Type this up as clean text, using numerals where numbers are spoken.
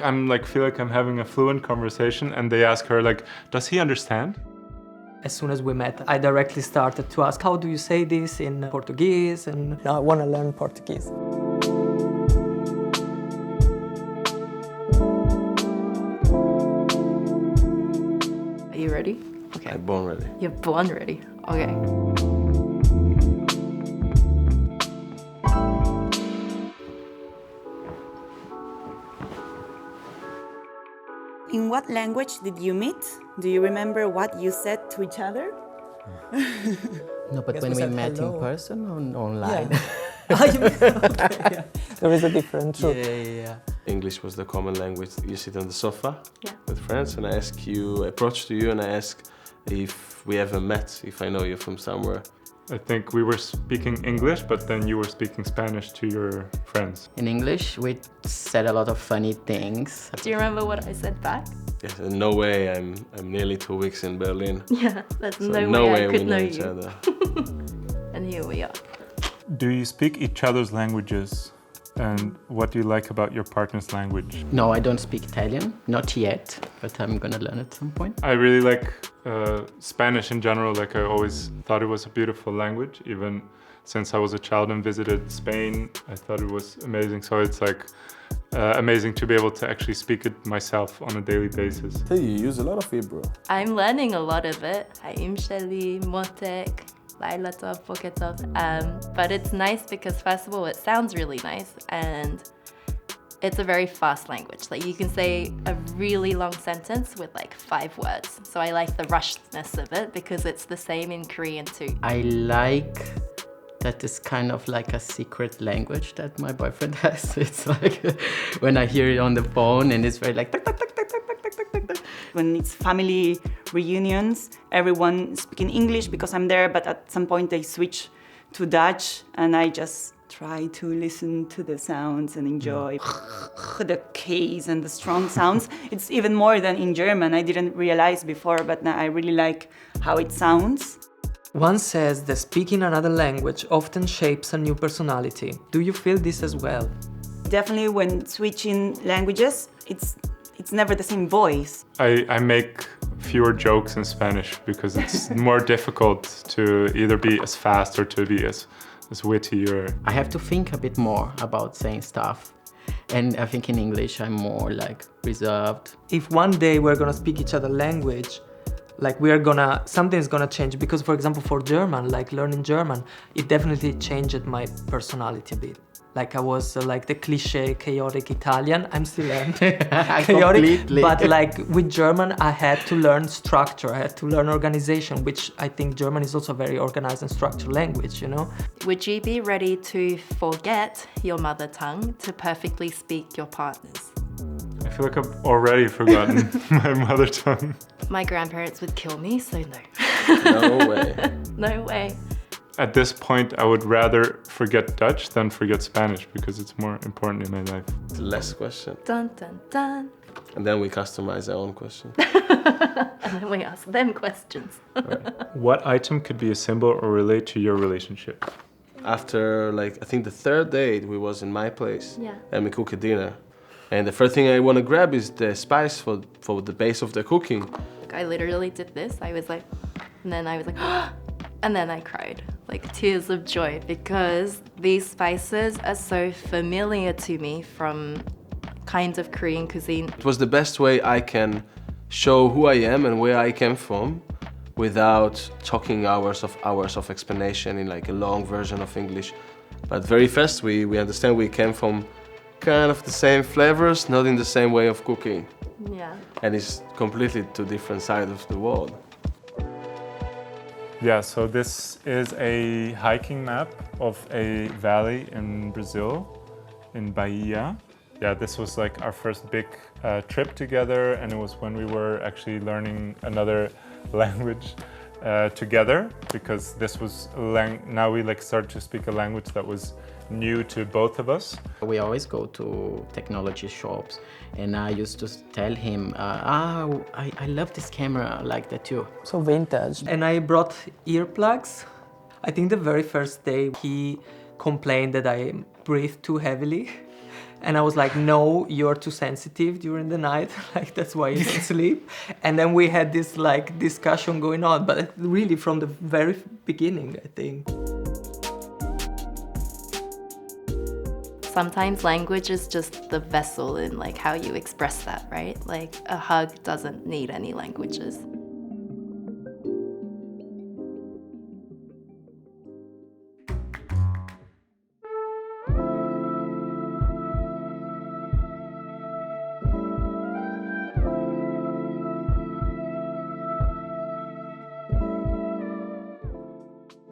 I'm like, feel like I'm having a fluent conversation, and they ask her like, does he understand? As soon as we met, I directly started to ask, how do you say this in Portuguese? And now I want to learn Portuguese. Are you ready? Okay. I'm born ready. You're born ready. Okay. In what language did you meet? Do you remember what you said to each other? No, but when we met in person or online? Yeah. There is a difference. Yeah. English was the common language. You sit on the sofa Yeah. with friends, and I approach to you and I ask if we ever met, if I know you from somewhere. I think we were speaking English, but then you were speaking Spanish to your friends. In English, we said a lot of funny things. Do you remember what I said back? Yes, in no way. I'm nearly 2 weeks in Berlin. Yeah, there's So no way I we could know each you. other. And here we are. Do you speak each other's languages? And what do you like about your partner's language? No, I don't speak Italian, not yet, but I'm gonna learn at some point. I really like Spanish in general. Like, I always thought it was a beautiful language. Even since I was a child and visited Spain, I thought it was amazing. So it's like amazing to be able to actually speak it myself on a daily basis. So you use a lot of Hebrew. I'm learning a lot of it. Haim sheli, motek, laila tov, boker tov. But it's nice because first of all, it sounds really nice and it's a very fast language. Like you can say a really long sentence with like 5 words. So I like the rushedness of it because it's the same in Korean too. I like that it's kind of like a secret language that my boyfriend has. It's like when I hear it on the phone and it's very like... When it's family reunions, everyone speaking English because I'm there, but at some point they switch to Dutch and I just try to listen to the sounds and enjoy the K's and the strong sounds. It's even more than in German. I didn't realize before, but now I really like how it sounds. One says that speaking another language often shapes a new personality. Do you feel this as well? Definitely when switching languages, it's never the same voice. I make fewer jokes in Spanish because it's more difficult to either be as fast or to be as witty or... I have to think a bit more about saying stuff. And I think in English I'm more like reserved. If one day we're gonna speak each other language, like something's gonna change. Because for example, for German, like learning German, it definitely changed my personality a bit. Like I was like the cliche chaotic Italian. I'm still chaotic, Completely. but like with German, I had to learn structure. I had to learn organization, which I think German is also a very organized and structured language, you know? Would you be ready to forget your mother tongue to perfectly speak your partner's? I feel like I've already forgotten my mother tongue. My grandparents would kill me, so no. No way. No way. At this point, I would rather forget Dutch than forget Spanish because it's more important in my life. It's less question. Dun, dun, dun. And then we customize our own question. And then we ask them questions. What item could be a symbol or relate to your relationship? After like, I think the 3rd date, we was in my place. Yeah. And we cook a dinner. And the first thing I want to grab is the spice for the base of the cooking. I literally did this. I was like, and then I was like, and then I cried, like tears of joy, because these spices are so familiar to me from kinds of Korean cuisine. It was the best way I can show who I am and where I came from without talking hours of explanation in like a long version of English. But very fast we understand we came from kind of the same flavors, not in the same way of cooking. Yeah. And it's completely 2 different sides of the world. Yeah, so this is a hiking map of a valley in Brazil, in Bahia. Yeah, this was like our first big trip together, and it was when we were actually learning another language together, because this was now we like started to speak a language that was new to both of us. We always go to technology shops and I used to tell him, I love this camera like that too. So vintage. And I brought earplugs. I think the very first day he complained that I breathed too heavily. And I was like, no, you're too sensitive during the night. Like, that's why you don't sleep. And then we had this like discussion going on, but really from the very beginning, I think. Sometimes language is just the vessel in like how you express that, right? Like a hug doesn't need any languages.